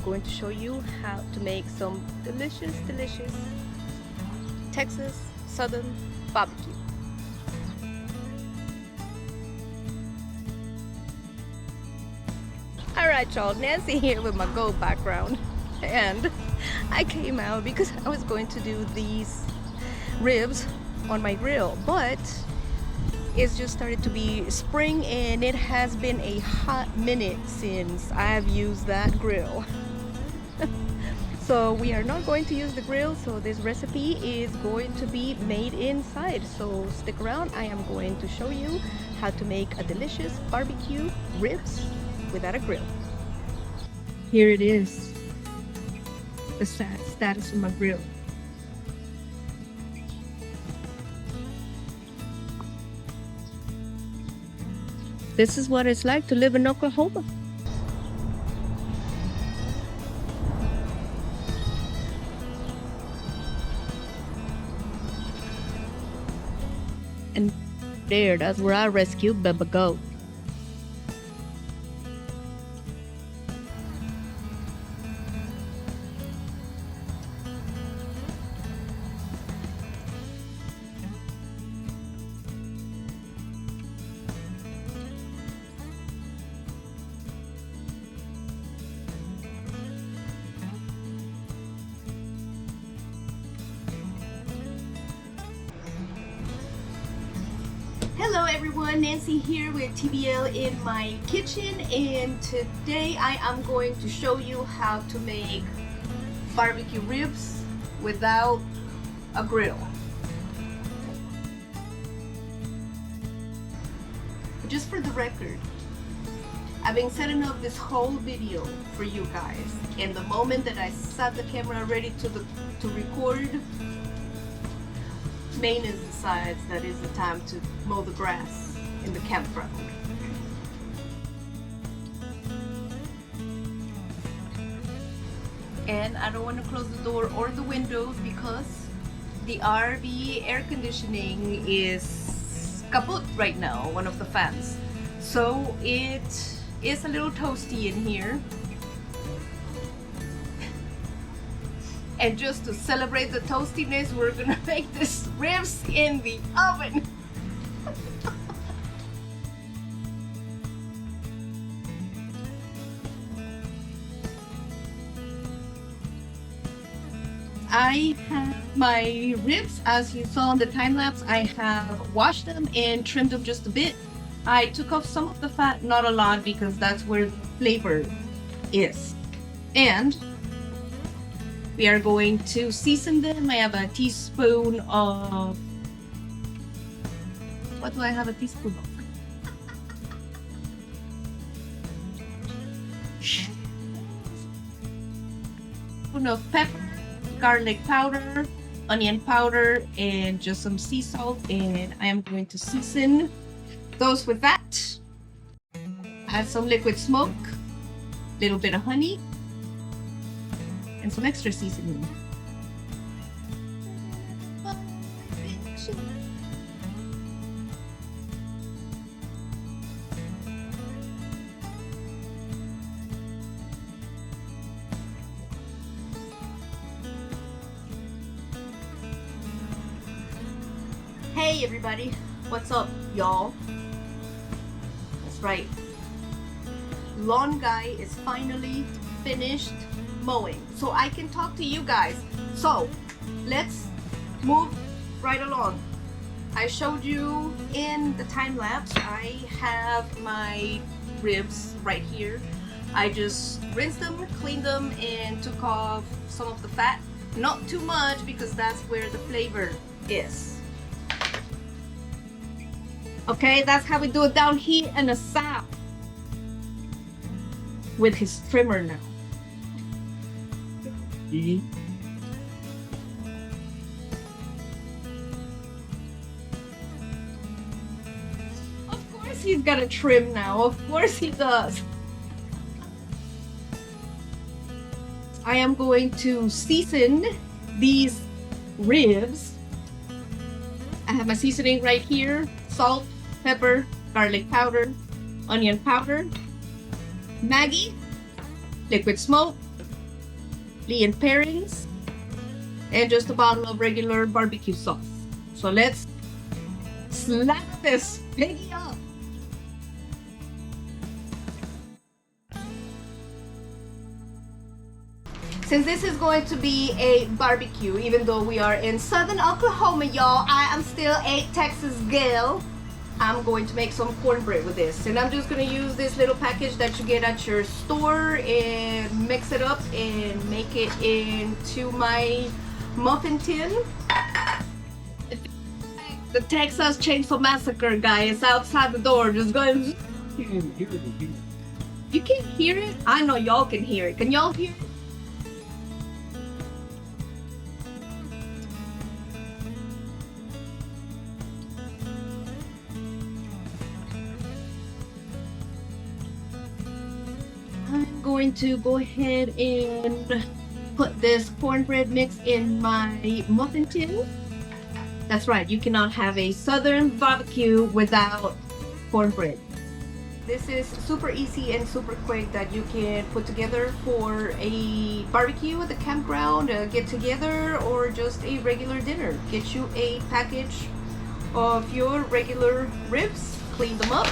going to show you how to make some delicious Texas Southern barbecue. Alright y'all, Nancy here with my gold background, and I came out because I was going to do these ribs on my grill, but it's just started to be spring and it has been a hot minute since I've used that grill. So we are not going to use the grill, so this recipe is going to be made inside, so stick around. I am going to show you how to make a delicious barbecue ribs without a grill. Here it is, the status of my grill. This is what it's like to live in Oklahoma. And there, that's where I rescued Bubba Goat. Hello everyone, Nancy here with TBL in my kitchen, and today I am going to show you how to make barbecue ribs without a grill. Just for the record, I've been setting up this whole video for you guys, and the moment that I set the camera ready to record, maintenance decides that is the time to mow the grass in the campground. And I don't want to close the door or the windows because the RV air conditioning is kaput right now, one of the fans. So it is a little toasty in here. And just to celebrate the toastiness, we're gonna make this ribs in the oven. I have my ribs, as you saw in the time lapse. I have washed them and trimmed them just a bit. I took off some of the fat, not a lot, because that's where the flavor is. And we are going to season them. I have a teaspoon of... What do I have a teaspoon of? Teaspoon of pepper, garlic powder, onion powder, and just some sea salt. And I am going to season those with that. Add some liquid smoke, a little bit of honey, and some extra seasoning. Hey everybody, what's up y'all? That's right, lawn guy is finally finished mowing, so I can talk to you guys. So let's move right along. I showed you in the time lapse, I have my ribs right here. I just rinsed them, cleaned them, and took off some of the fat. Not too much because that's where the flavor is. Okay, that's how we do it down here in the south with his trimmer now. Of course he's got a trim now. Of course he does. I am going to season these ribs. I have my seasoning right here. Salt, pepper, garlic powder, onion powder, Maggie, liquid smoke, Lea Perrins, and just a bottle of regular barbecue sauce. So let's slap this piggy up. Since this is going to be a barbecue, even though we are in southern Oklahoma, y'all, I am still a Texas girl. I'm going to make some cornbread with this. And I'm just going to use this little package that you get at your store and mix it up and make it into my muffin tin. The Texas Chainsaw Massacre guy is outside the door just going... You can't hear it? I know y'all can hear it. Can y'all hear it? I'm going to go ahead and put this cornbread mix in my muffin tin. That's right, you cannot have a southern barbecue without cornbread. This is super easy and super quick that you can put together for a barbecue at the campground, a get together, or just a regular dinner. Get you a package of your regular ribs, clean them up.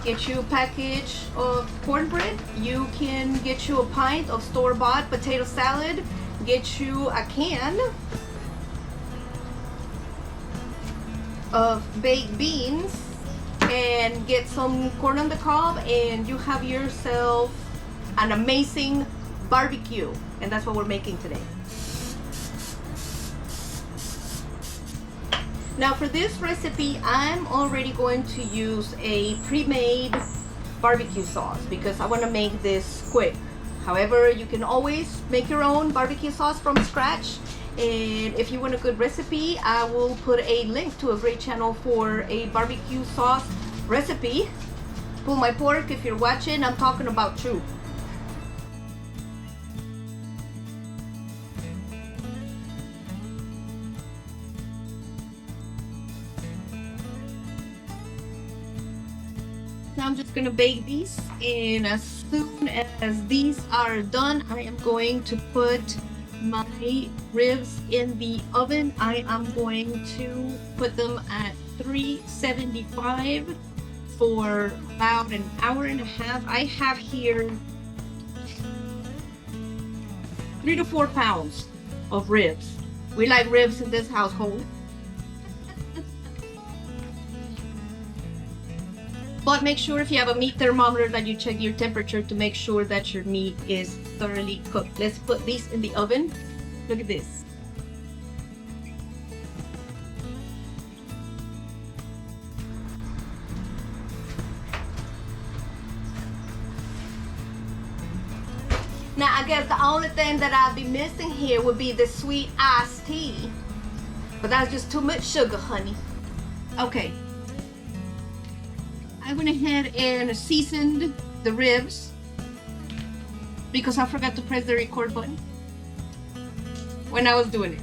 Get you a package of cornbread. You can get you a pint of store-bought potato salad. Get you a can of baked beans and get some corn on the cob, and you have yourself an amazing barbecue. And that's what we're making today. Now for this recipe, I'm already going to use a pre-made barbecue sauce because I want to make this quick. However, you can always make your own barbecue sauce from scratch. And if you want a good recipe, I will put a link to a great channel for a barbecue sauce recipe. Pull my pork if you're watching, I'm talking about you. Now I'm just gonna bake these, and as soon as these are done, I am going to put my ribs in the oven. I am going to put them at 375 for about an hour and a half. I have here 3 to 4 pounds of ribs. We like ribs in this household. But make sure if you have a meat thermometer that you check your temperature to make sure that your meat is thoroughly cooked. Let's put these in the oven. Look at this. Now I guess the only thing that I'll be missing here would be the sweet iced tea. But that's just too much sugar, honey. Okay. I went ahead and seasoned the ribs because I forgot to press the record button when I was doing it.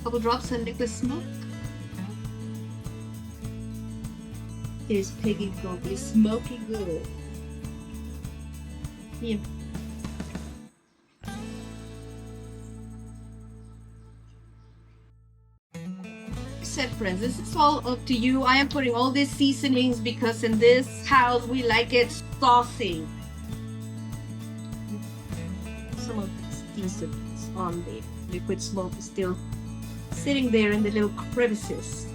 Couple drops of liquid smoke. This piggy gonna be smoky good. Yeah. Said friends, this is all up to you. I am putting all these seasonings because in this house we like it saucy. Some of these seasonings on the liquid smoke is still sitting there in the little crevices.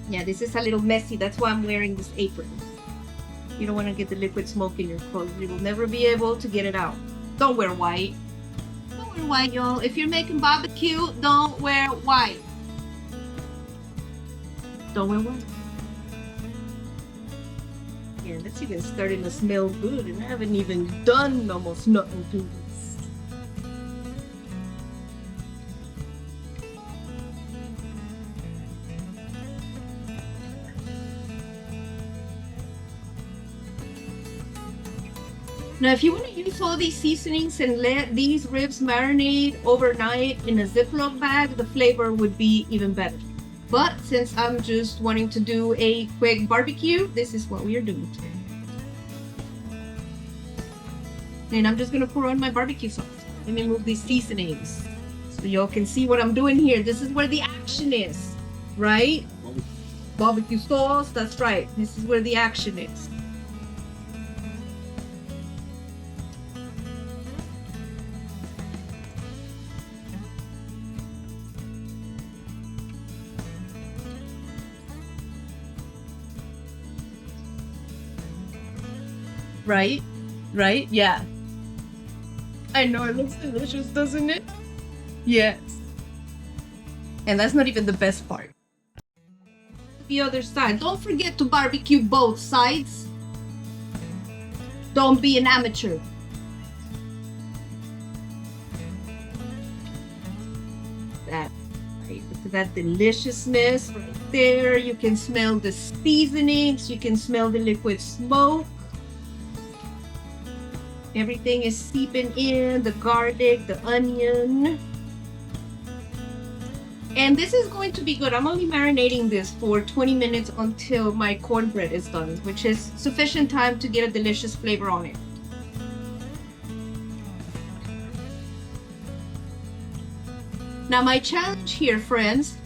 Yeah, this is a little messy. That's why I'm wearing this apron. You don't want to get the liquid smoke in your clothes. You will never be able to get it out. Don't wear white. Don't wear white, y'all. If you're making barbecue, don't wear white. Don't wear white. Yeah, that's even starting to smell good, and I haven't even done almost nothing to this. Now, if you want to use all these seasonings and let these ribs marinate overnight in a Ziploc bag, the flavor would be even better. But since I'm just wanting to do a quick barbecue, this is what we are doing today. And I'm just gonna pour on my barbecue sauce. Let me move these seasonings so y'all can see what I'm doing here. This is where the action is, right? Barbecue sauce, that's right. This is where the action is. Right? Right? Yeah. I know it looks delicious, doesn't it? Yes. And that's not even the best part. The other side. Don't forget to barbecue both sides. Don't be an amateur. That, right? Look at that deliciousness right there. You can smell the seasonings. You can smell the liquid smoke. Everything is seeping in, the garlic, the onion. And this is going to be good. I'm only marinating this for 20 minutes until my cornbread is done, which is sufficient time to get a delicious flavor on it. Now my challenge here, friends,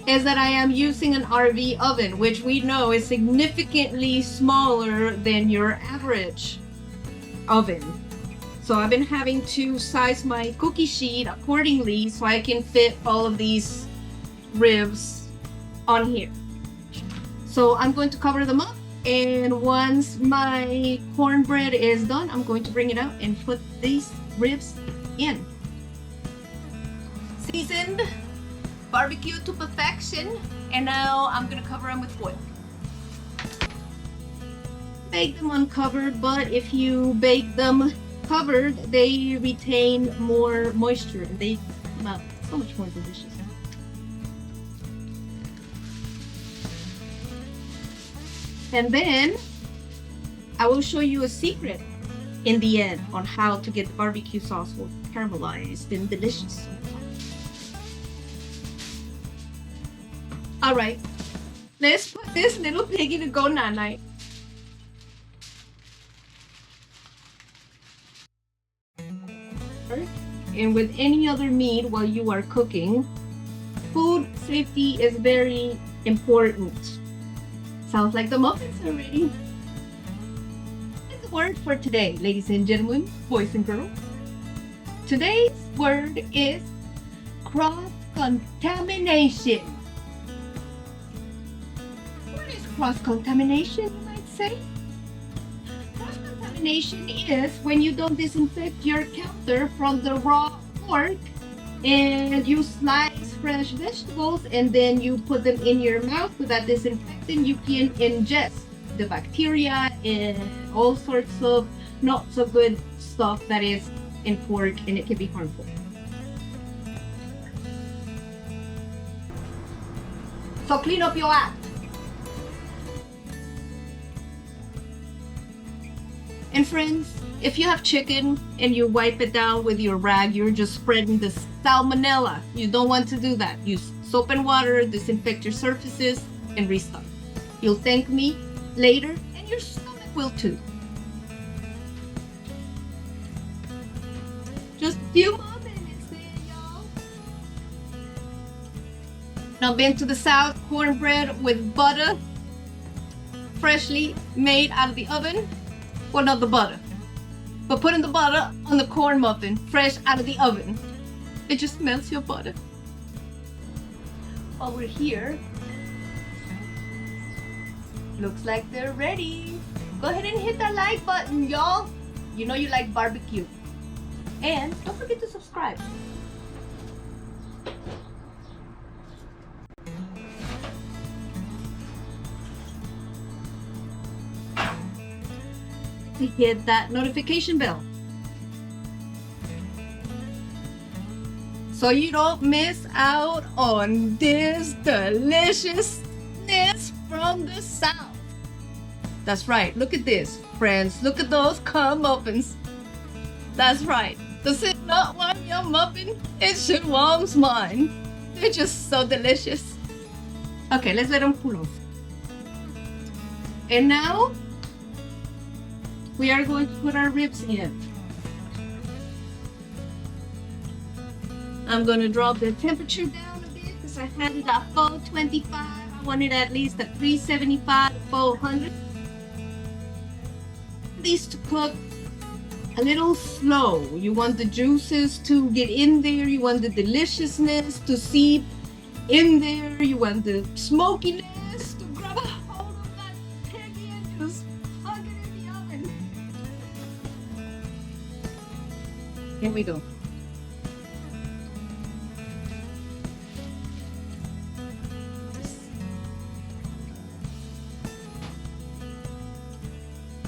is that I am using an RV oven, which we know is significantly smaller than your average oven. So I've been having to size my cookie sheet accordingly so I can fit all of these ribs on here. So I'm going to cover them up, and once my cornbread is done, I'm going to bring it out and put these ribs in. Seasoned, barbecue to perfection, and now I'm gonna cover them with foil. Bake them uncovered, but if you bake them covered, they retain more moisture and they come out so much more delicious. And then I will show you a secret in the end on how to get the barbecue sauce all caramelized and delicious. All right, let's put this little piggy to go night-night. And with any other meat while you are cooking, food safety is very important. Sounds like the muffins already. The word for today, ladies and gentlemen, boys and girls. Today's word is cross-contamination. What is cross-contamination, you might say? Cross-contamination is when you don't disinfect your counter from the raw pork and you slice fresh vegetables and then you put them in your mouth with that disinfectant. You can ingest the bacteria and all sorts of not so good stuff that is in pork, and it can be harmful. So clean up your act. And friends, if you have chicken and you wipe it down with your rag, you're just spreading the salmonella. You don't want to do that. Use soap and water, disinfect your surfaces, and restock. You'll thank me later, and your stomach will too. Just a few more minutes there, y'all. Now, been to the South, cornbread with butter, freshly made out of the oven. Well, not the butter, but putting the butter on the corn muffin, fresh out of the oven. It just melts your butter. While we're here, looks like they're ready. Go ahead and hit that like button, y'all. You know you like barbecue. And don't forget to subscribe. To hit that notification bell so you don't miss out on this deliciousness from the South. That's right, look at this, friends. Look at those corn muffins. That's right. Does it not warm your muffin? It should warm mine. They're just so delicious. Okay, let's let them cool off. And now we are going to put our ribs in. I'm going to drop the temperature down a bit because I had it at 425. I wanted at least at 375 to 400. These to cook a little slow. You want the juices to get in there. You want the deliciousness to seep in there. You want the smokiness to grab a hold of that piggy and just plug it in the oven. Here we go.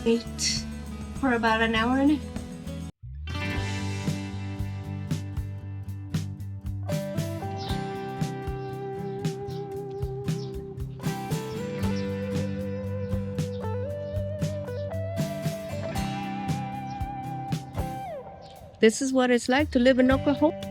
Wait for about an hour and a half. This is what it's like to live in Oklahoma.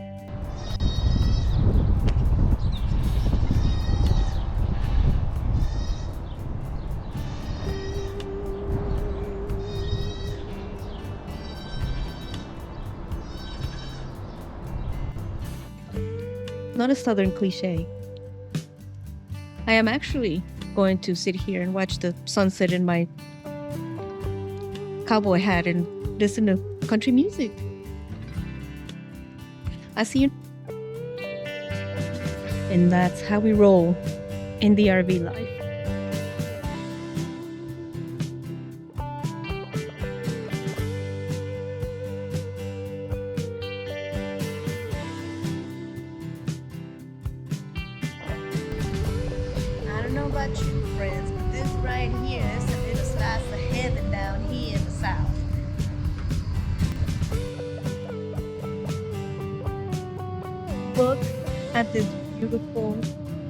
Not a southern cliche. I am actually going to sit here and watch the sunset in my cowboy hat and listen to country music. I see you. And that's how we roll in the RV life. I don't know about you friends, but this right here is a little slice of heaven down here in the south. Look at this beautiful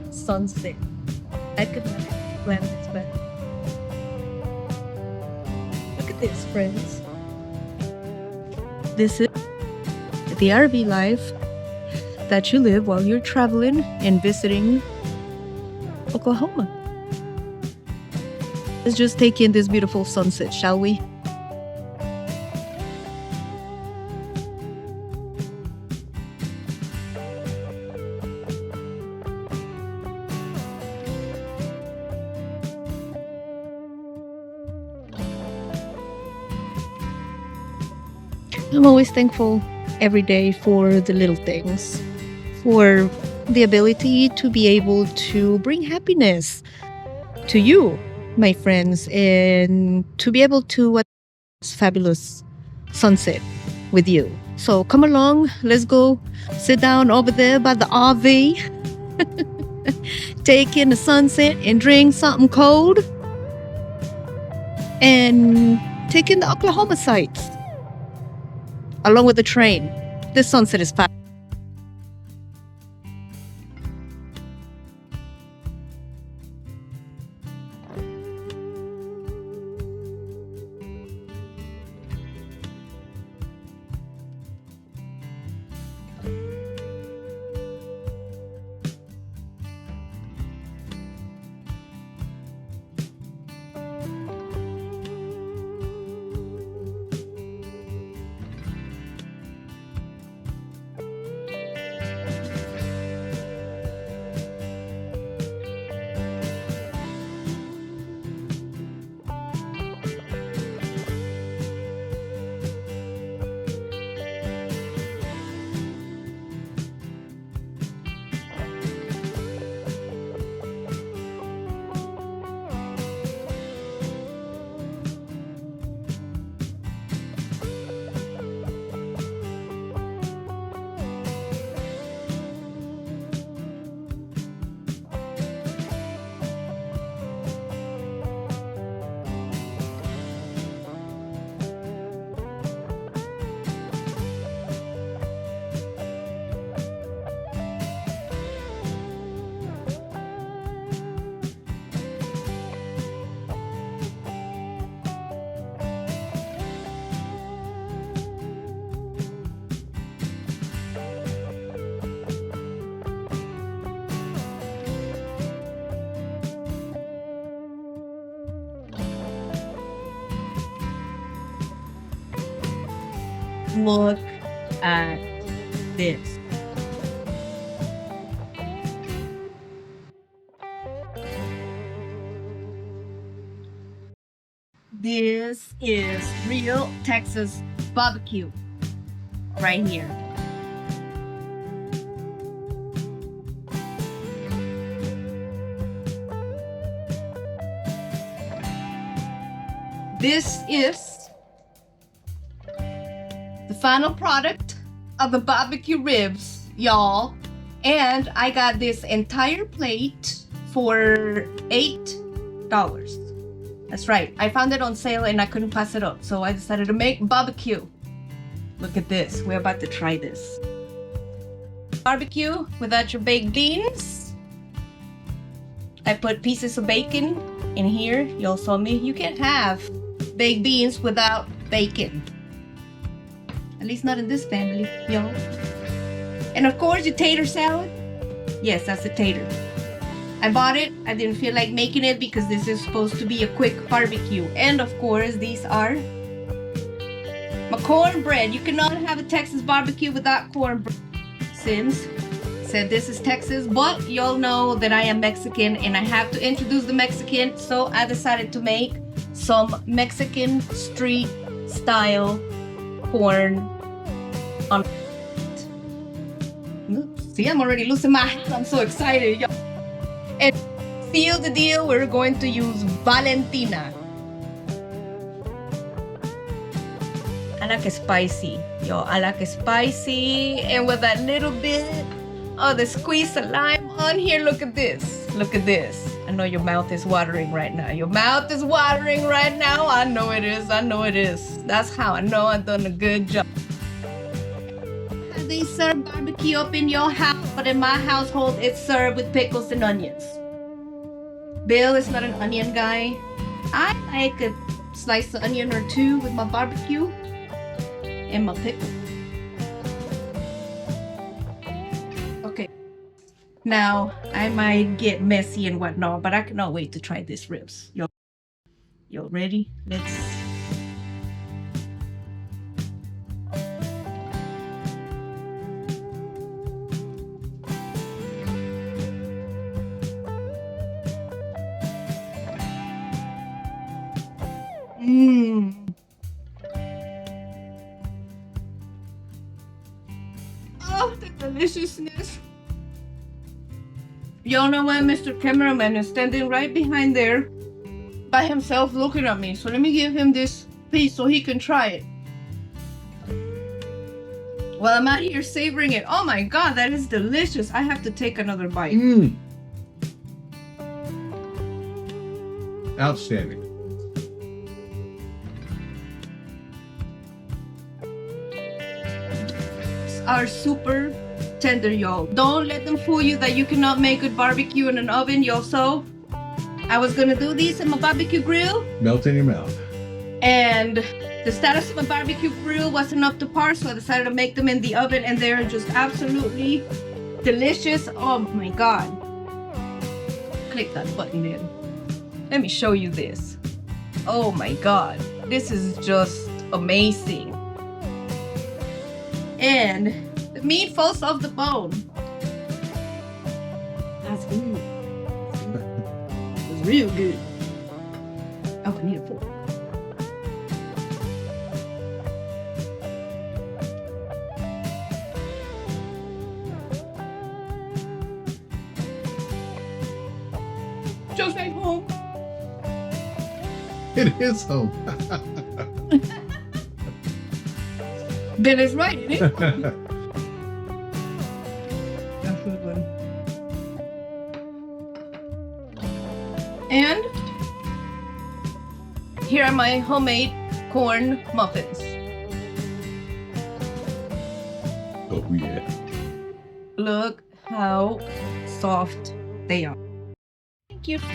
sunset. I could not plan this better. Look at this, friends. This is the RV life that you live while you're traveling and visiting Oklahoma. Let's just take in this beautiful sunset, shall we? I'm always thankful every day for the little things, for the ability to be able to bring happiness to you, my friends, and to be able to watch this fabulous sunset with you. So come along, let's go sit down over there by the RV, take in the sunset and drink something cold, and take in the Oklahoma sights along with the train. This sunset is fabulous. look at this. This is Real Texas BBQ right here. This is the final product of the barbecue ribs, y'all. And I got this entire plate for $8. That's right. I found it on sale and I couldn't pass it up. So I decided to make barbecue. Look at this. We're about to try this. Barbecue without your baked beans. I put pieces of bacon in here. Y'all saw me. You can't have baked beans without bacon. At least not in this family, y'all. And of course, your tater salad. Yes, that's a tater. I bought it. I didn't feel like making it because this is supposed to be a quick barbecue. And of course, these are my cornbread. You cannot have a Texas barbecue without cornbread. Since said this is Texas, but y'all know that I am Mexican and I have to introduce the Mexican, so I decided to make some Mexican street style corn on. See, I'm already losing my hand. I'm so excited, y'all. And seal the deal, we're going to use Valentina. I like it spicy, yo. I like it spicy, and with that little bit of the squeeze of lime on here. Look at this. Look at this. I know your mouth is watering right now. Your mouth is watering right now. I know it is. I know it is. That's how I know I've done a good job. They serve barbecue up in your house, but in my household, it's served with pickles and onions. Bill is not an onion guy. I like a sliced onion or two with my barbecue and my pickle. Okay. Now, I might get messy and whatnot, but I cannot wait to try these ribs. Y'all ready? Let's... Oh, the deliciousness. Y'all know why Mr. Cameraman is standing right behind there by himself looking at me. So let me give him this piece so he can try it. While I'm out here savoring it. Oh my God, that is delicious. I have to take another bite. Outstanding. Are super tender, y'all. Don't let them fool you that you cannot make good barbecue in an oven, y'all. So I was gonna do these in my barbecue grill, Melt in your mouth. and the status of my barbecue grill wasn't up to par, so I decided to make them in the oven, and they're just absolutely delicious. Oh my God. Click that button in. Let me show you this. Oh my God, this is just amazing. And the meat falls off the bone. That's good. It's real good. Oh, I need a fork. Just like home. It is home. Ben is right, isn't it? That's a good one. And here are my homemade corn muffins. Oh yeah. Look how soft they are. Thank you for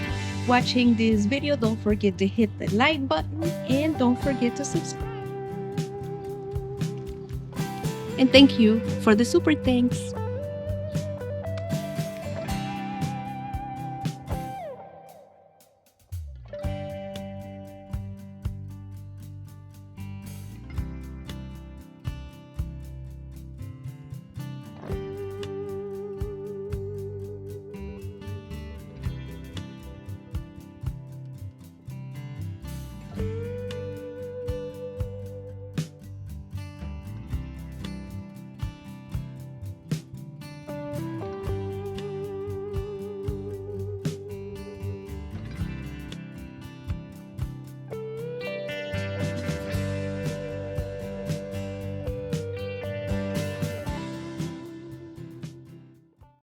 watching this video. Don't forget to hit the like button and don't forget to subscribe. And thank you for the super thanks.